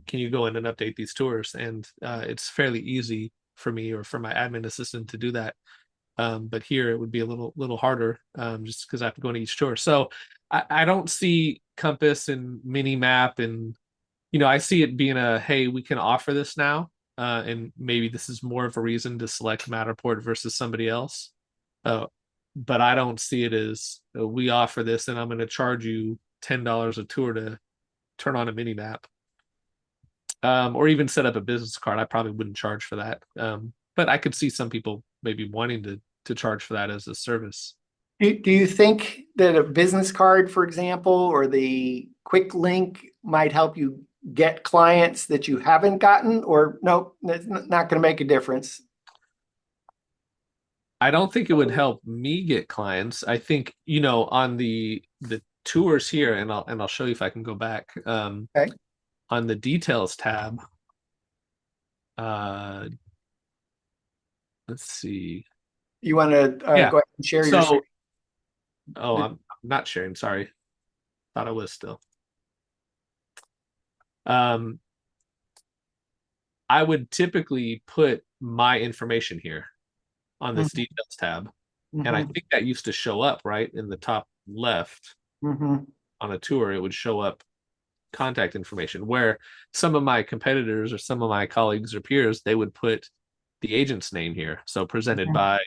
Can you go in and update these tours? And it's fairly easy for me or for my admin assistant to do that. But here it would be a little harder, just because I have to go into each tour. So I don't see Compass and Minimap, and I see it being hey, we can offer this now, and maybe this is more of a reason to select Matterport versus somebody else. But I don't see it as we offer this and I'm going to charge you $10 a tour to turn on a Minimap, or even set up a business card. I probably wouldn't charge for that. But I could see some people maybe wanting to charge for that as a service. Do you think that a business card, for example, or the quick link might help you get clients that you haven't gotten, or no, that's not going to make a difference? I don't think it would help me get clients. I think, on the tours here, and I'll show you if I can go back. Okay. On the details tab, let's see. You want to go ahead and share your screen? Oh, I'm not sharing. Sorry. Thought I was still. I would typically put my information here on this details tab. And I think that used to show up right in the top left on a tour. It would show up contact information, where some of my competitors or some of my colleagues or peers, they would put the agent's name here. So presented by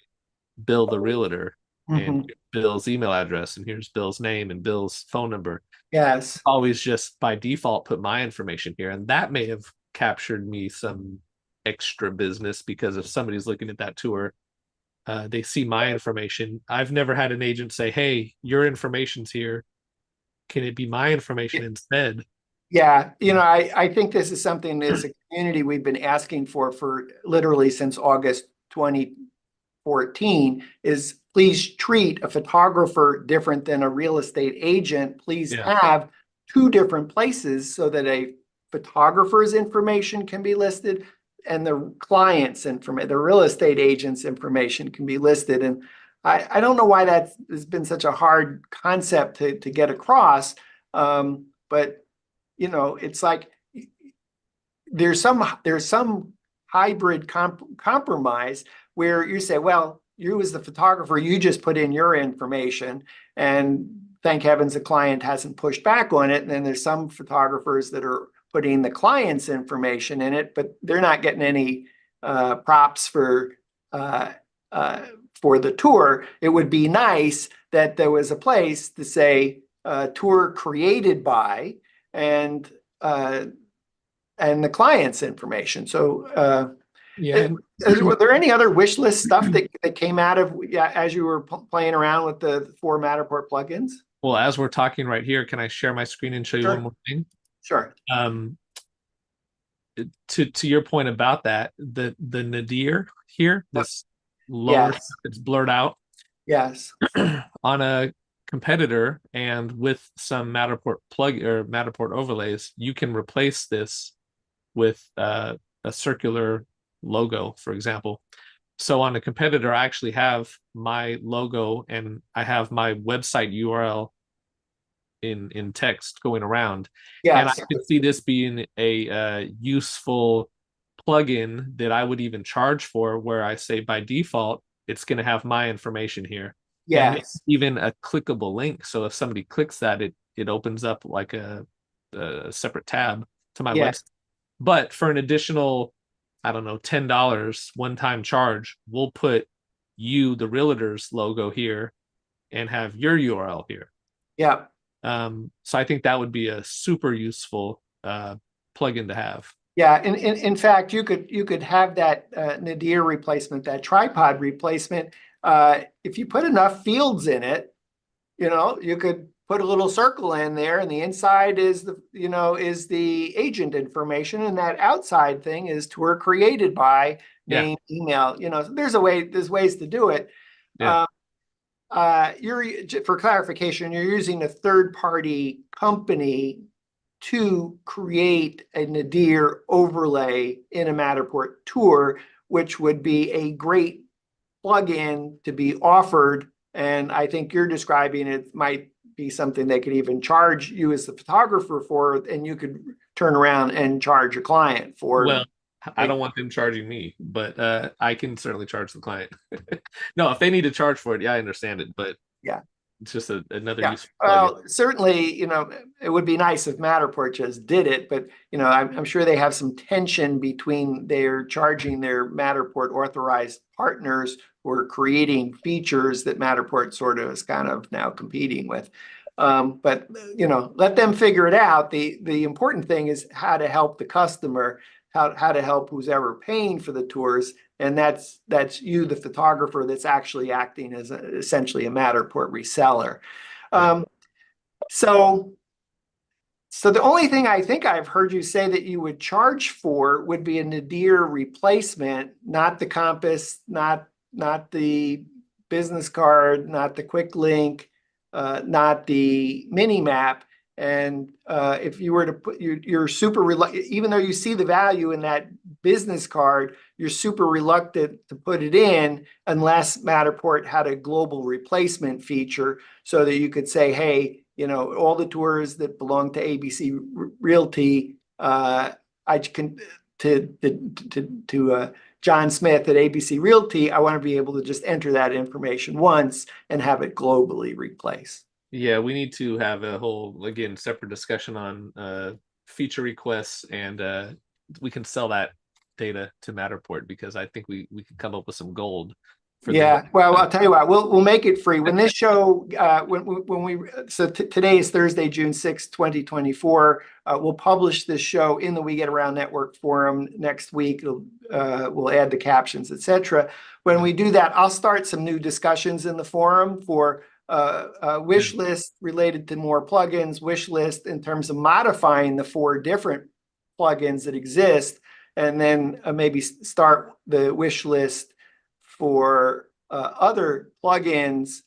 Bill the Realtor, and Bill's email address and here's Bill's name and Bill's phone number. Yes. Always just by default put my information here, and that may have captured me some extra business, because if somebody's looking at that tour, they see my information. I've never had an agent say, hey, your information's here, can it be my information instead? Yeah, I think this is something as a community we've been asking for literally since August 2014 is please treat a photographer different than a real estate agent. Please Yeah. have two different places so that a photographer's information can be listed and the client's information, the real estate agent's information can be listed. And I don't know why that has been such a hard concept to get across. But it's like there's some hybrid compromise where you say, well, you as the photographer, you just put in your information, and thank heavens the client hasn't pushed back on it. And then there's some photographers that are putting the client's information in it, but they're not getting any props uh, for the tour. It would be nice that there was a place to say tour created by and the client's information. So Yeah. were there any other wish list stuff that came out of as you were playing around with the 4 Matterport plugins? Well, as we're talking right here, can I share my screen and show you one more thing? Sure. To your point about that, the nadir here, this lower, Yes. it's blurred out. Yes. On a competitor and with some Matterport plug or Matterport overlays, you can replace this with a circular logo, for example. So on a competitor, I actually have my logo and I have my website URL in text going around. And I Yes. could see this being a useful plugin that I would even charge for, where I say by default, it's going to have my information here. And Yes. even a clickable link. So if somebody clicks that, it opens up like a separate tab to my Yes. website. But for an additional, I don't know, $10 one-time charge, we'll put you, the realtor's logo here, and have your URL here. Yeah. So I think that would be a super useful plugin to have. Yeah, in fact, you could have that nadir replacement, that tripod replacement. If you put enough fields in it, you could put a little circle in there, and the inside is the agent information, and that outside thing is tour created by name, email. There's ways to do it. Yeah. For clarification, you're using a third-party company to create a nadir overlay in a Matterport tour, which would be a great plugin to be offered. And I think you're describing it might be something they could even charge you as the photographer for, and you could turn around and charge a client for. Well, I don't want them charging me, but I can certainly charge the client. No, if they need to charge for it, yeah, I understand it, but yeah, it's just another yeah. useful plugin. Well, certainly, it would be nice if Matterport just did it, but I'm sure they have some tension between their charging their Matterport authorized partners who are creating features that Matterport sort of is kind of now competing with. But let them figure it out. The important thing is how to help the customer, how to help who's ever paying for the tours. And that's you, the photographer, that's actually acting as essentially a Matterport reseller. So the only thing I think I've heard you say that you would charge for would be a nadir replacement, not the compass, not the business card, not the quick link, not the mini map. And if you were to put, you're super reluctant, even though you see the value in that business card, you're super reluctant to put it in unless Matterport had a global replacement feature so that you could say, hey, all the tours that belong to ABC Realty, I can to John Smith at ABC Realty, I want to be able to just enter that information once and have it globally replaced. Yeah, we need to have a whole, again, separate discussion on feature requests, and we can sell that data to Matterport, because I think we can come up with some gold for Yeah, the well, I'll tell you what, we'll make it free. When this show, today is Thursday, June 6th, 2024. We'll publish this show in the We Get Around Network forum next week. We'll add the captions, etc. When we do that, I'll start some new discussions in the forum for wish list related to more plugins, wish list in terms of modifying the 4 different plugins that exist, and then maybe start the wish list for other plugins,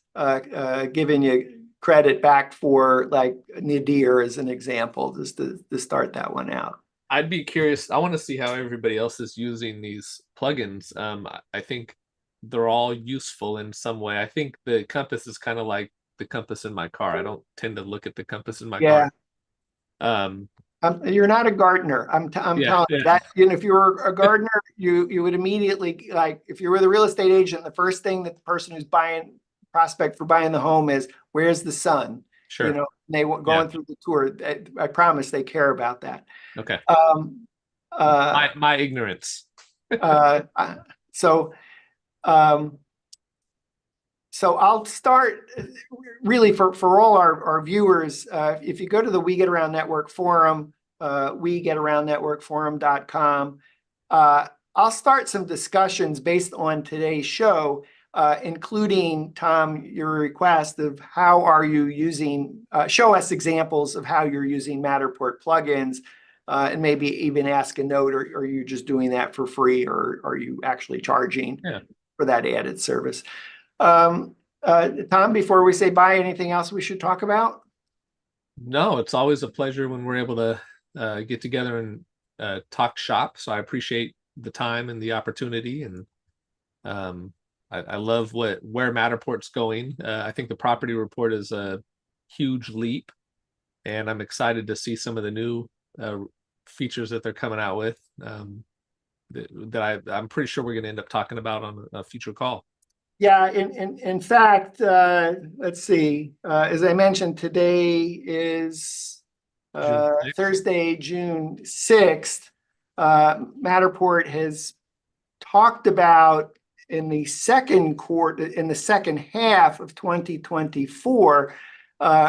giving you credit back for like Nadir as an example, just to start that one out. I'd be curious. I want to see how everybody else is using these plugins. I think they're all useful in some way. I think the compass is kind of like the compass in my car. I don't tend to look at the compass in my Yeah. car. You're not a gardener. I'm telling you that, if you were a gardener, you would immediately, like, if you were the real estate agent, the first thing that the person who's prospect for buying the home is, where's the sun? Sure. They going through the tour. I promise they care about that. Okay. Um, my ignorance. So I'll start really for all our viewers. If you go to the We Get Around Network forum, wegetaroundnetworkforum.com, I'll start some discussions based on today's show, including, Tom, your request of how are you using, show us examples of how you're using Matterport plugins, and maybe even ask a note, or are you just doing that for free, or are you actually charging for that added service? Tom, before we say bye, anything else we should talk about? No, it's always a pleasure when we're able to get together and talk shop. So I appreciate the time and the opportunity, and I love where Matterport's going. I think the property report is a huge leap, and I'm excited to see some of the new features that they're coming out with, that I'm pretty sure we're going to end up talking about on a future call. Yeah, in fact, let's see. As I mentioned, today is Thursday, June 6th. Matterport has talked about in the second half of 2024,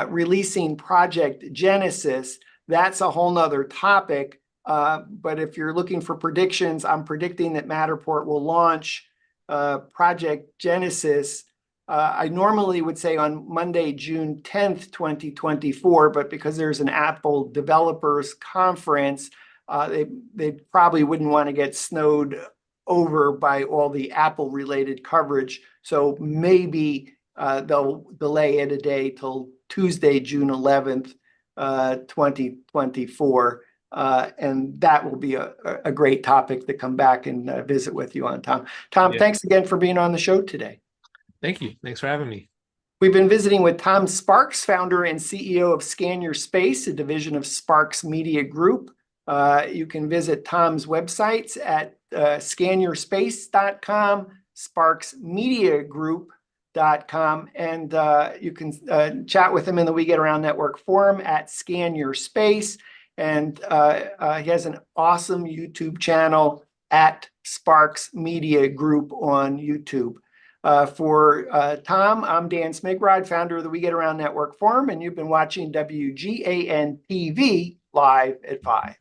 releasing Project Genesis. That's a whole nother topic. But if you're looking for predictions, I'm predicting that Matterport will launch Project Genesis. I normally would say on Monday, June 10th, 2024, but because there's an Apple Developers Conference, they probably wouldn't want to get snowed over by all the Apple related coverage. So maybe they'll delay it a day till Tuesday, June 11th, 2024. And that will be a great topic to come back and visit with you on, Tom. Tom, thanks again for being on the show today. Thank you. Thanks for having me. We've been visiting with Tom Sparks, founder and CEO of Scan Your Space, a division of Sparks Media Group. You can visit Tom's websites at scanyourspace.com, sparksmediagroup.com, and you can chat with him in the We Get Around Network forum at Scan Your Space. And he has an awesome YouTube channel at Sparks Media Group on YouTube. For Tom, I'm Dan Smigrod, founder of the We Get Around Network forum, and you've been watching WGAN-TV live at 5.